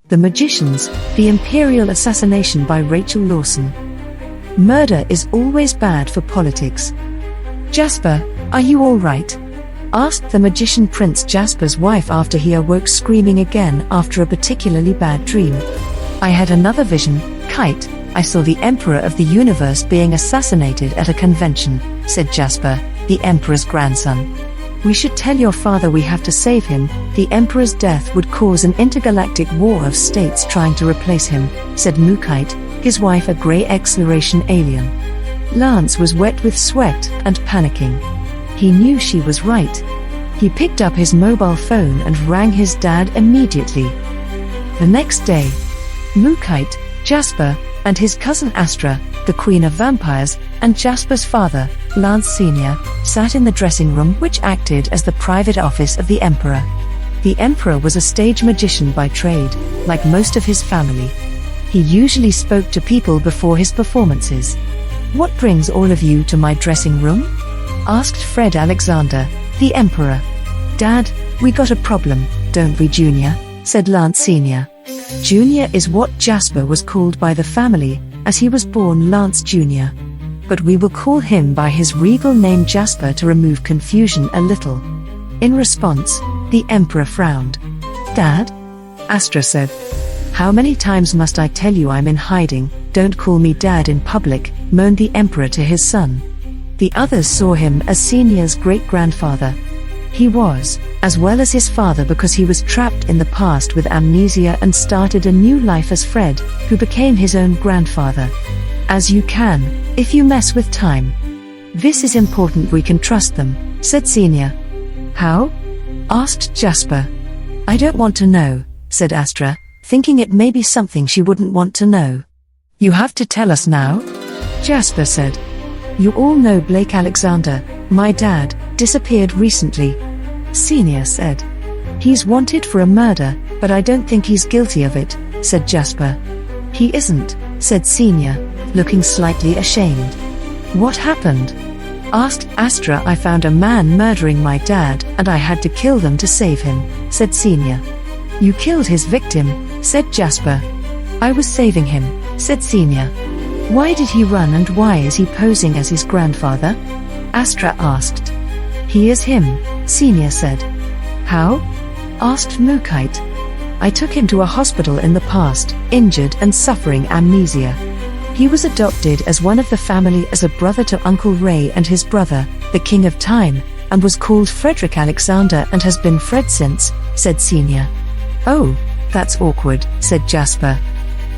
The Magicians, The Imperial Assassination by Rachel Lawson. Murder is always bad for politics. Jasper, are you all right? Asked the Magician Prince Jasper's wife after he awoke screaming again after a particularly bad dream. I had another vision, Kite. I saw the Emperor of the Universe being assassinated at a convention, said Jasper, the Emperor's grandson. We should tell your father we have to save him. The Emperor's death would cause an intergalactic war of states trying to replace him, said Mookaite, his wife, a grey x-Zeracian alien. Lance was wet with sweat and panicking. He knew she was right. He picked up his mobile phone and rang his dad immediately. The next day, Mookaite, Jasper, and his cousin Astra, the Queen of Vampires, and Jasper's father, Lance Sr., sat in the dressing room which acted as the private office of the Emperor. The Emperor was a stage magician by trade, like most of his family. He usually spoke to people before his performances. "What brings all of you to my dressing room?" asked Fred Alexander, the Emperor. "Dad, we got a problem, don't we, Junior?" said Lance Sr. Junior is what Jasper was called by the family, as he was born Lance Jr. But we will call him by his regal name Jasper to remove confusion a little. In response, the Emperor frowned. "Dad?" Astra said. "How many times must I tell you I'm in hiding? Don't call me Dad in public," moaned the Emperor to his son. The others saw him as Senior's great-grandfather. He was, as well as his father, because he was trapped in the past with amnesia and started a new life as Fred, who became his own grandfather. "As you can, if you mess with time. This is important, we can trust them," said Senior. "How?" asked Jasper. "I don't want to know," said Astra, thinking it may be something she wouldn't want to know. "You have to tell us now," Jasper said. "You all know Blake Alexander, my dad, disappeared recently," Senior said. "He's wanted for a murder, but I don't think he's guilty of it," said Jasper. "He isn't," said Senior, looking slightly ashamed. "What happened?" asked Astra. "I found a man murdering my dad, and I had to kill them to save him," said Senior. "You killed his victim," said Jasper. "I was saving him," said Senior. "Why did he run, and why is he posing as his grandfather?" Astra asked. "He is him," Senior said. "How?" asked Mookaite. "I took him to a hospital in the past, injured and suffering amnesia. He was adopted as one of the family as a brother to Uncle Ray and his brother, the King of Time, and was called Frederick Alexander and has been Fred since," said Senior. "Oh, that's awkward," said Jasper.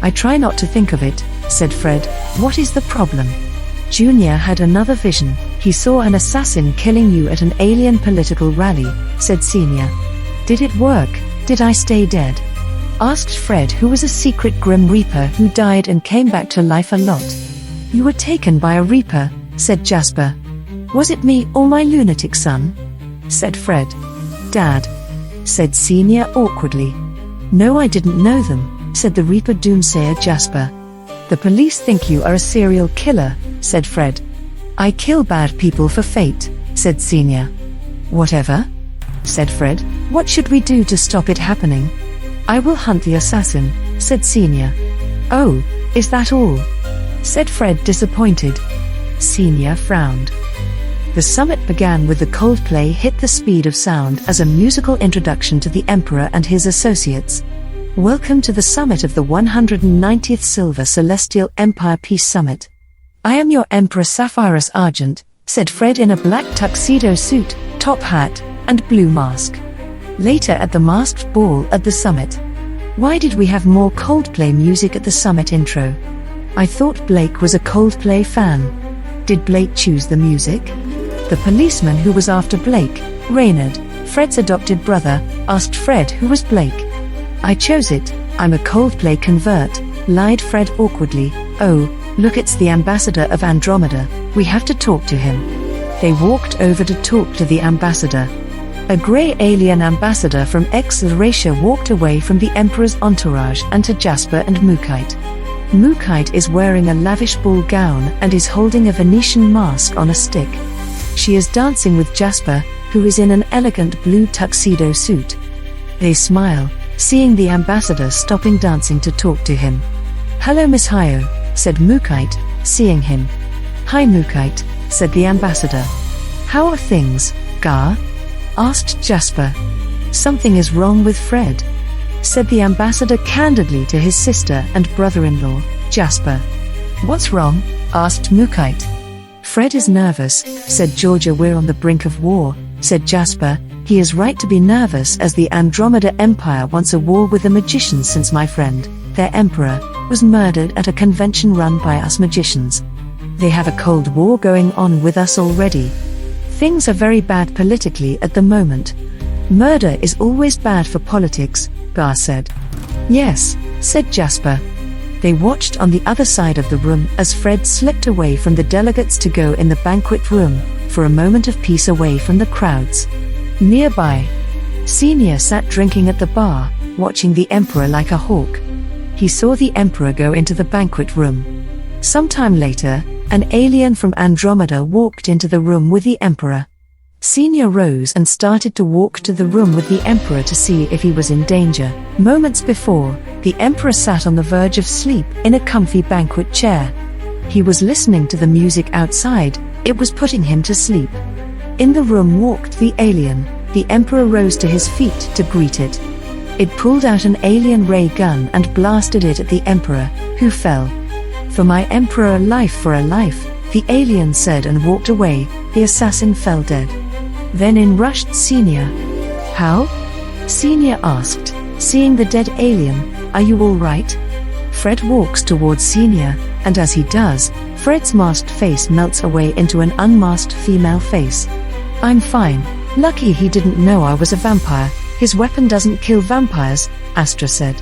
"I try not to think of it," said Fred. "What is the problem?" Junior had another vision. "He saw an assassin killing you at an alien political rally," said Senior. "Did it work? Did I stay dead?" asked Fred, who was a secret Grim Reaper who died and came back to life a lot. "You were taken by a Reaper," said Jasper. "Was it me or my lunatic son?" said Fred. "Dad," said Senior awkwardly. "No, I didn't know them," said the Reaper doomsayer Jasper. "The police think you are a serial killer," said Fred. "I kill bad people for fate," said Senior. "Whatever," said Fred. "What should we do to stop it happening?" "I will hunt the assassin," said Senior. "Oh, is that all?" said Fred, disappointed. Senior frowned. The summit began with the Coldplay hit The Speed of Sound as a musical introduction to the Emperor and his associates. "Welcome to the summit of the 190th Silver Celestial Empire Peace Summit. I am your Emperor Sapphirus Argent," said Fred in a black tuxedo suit, top hat, and blue mask. Later at the masked ball at the summit. "Why did we have more Coldplay music at the summit intro? I thought Blake was a Coldplay fan. Did Blake choose the music?" The policeman who was after Blake, Reynard, Fred's adopted brother, asked Fred who was Blake. "I chose it, I'm a Coldplay convert," lied Fred awkwardly. "Oh, look, it's the ambassador of Andromeda, we have to talk to him." They walked over to talk to the ambassador. A grey alien ambassador from x-Zeracian walked away from the Emperor's entourage and to Jasper and Mookaite. Mookaite is wearing a lavish ball gown and is holding a Venetian mask on a stick. She is dancing with Jasper, who is in an elegant blue tuxedo suit. They smile, seeing the ambassador stopping dancing to talk to him. "Hello, Miss Hyo," said Mookaite, seeing him. "Hi, Mookaite," said the ambassador. "How are things, Gar?" asked Jasper. "Something is wrong with Fred," said the ambassador candidly to his sister and brother-in-law, Jasper. "What's wrong?" asked Mookaite. "Fred is nervous," said Georgia. "We're on the brink of war," said Jasper. "He is right to be nervous, as the Andromeda Empire wants a war with the magicians, since my friend, their emperor, was murdered at a convention run by us magicians. They have a cold war going on with us already. Things are very bad politically at the moment." "Murder is always bad for politics," Gar said. "Yes," said Jasper. They watched on the other side of the room as Fred slipped away from the delegates to go in the banquet room, for a moment of peace away from the crowds. Nearby, Senior sat drinking at the bar, watching the Emperor like a hawk. He saw the Emperor go into the banquet room. Sometime later, an alien from Andromeda walked into the room with the Emperor. Senior rose and started to walk to the room with the Emperor to see if he was in danger. Moments before, the Emperor sat on the verge of sleep in a comfy banquet chair. He was listening to the music outside. It was putting him to sleep. In the room walked the alien. The Emperor rose to his feet to greet it. It pulled out an alien ray gun and blasted it at the Emperor, who fell. "For my Emperor, a life for a life," the alien said and walked away. The assassin fell dead. Then in rushed Senior. "How?" Senior asked, seeing the dead alien. "Are you all right?" Fred walks towards Senior, and as he does, Fred's masked face melts away into an unmasked female face. "I'm fine. Lucky he didn't know I was a vampire. His weapon doesn't kill vampires," Astra said.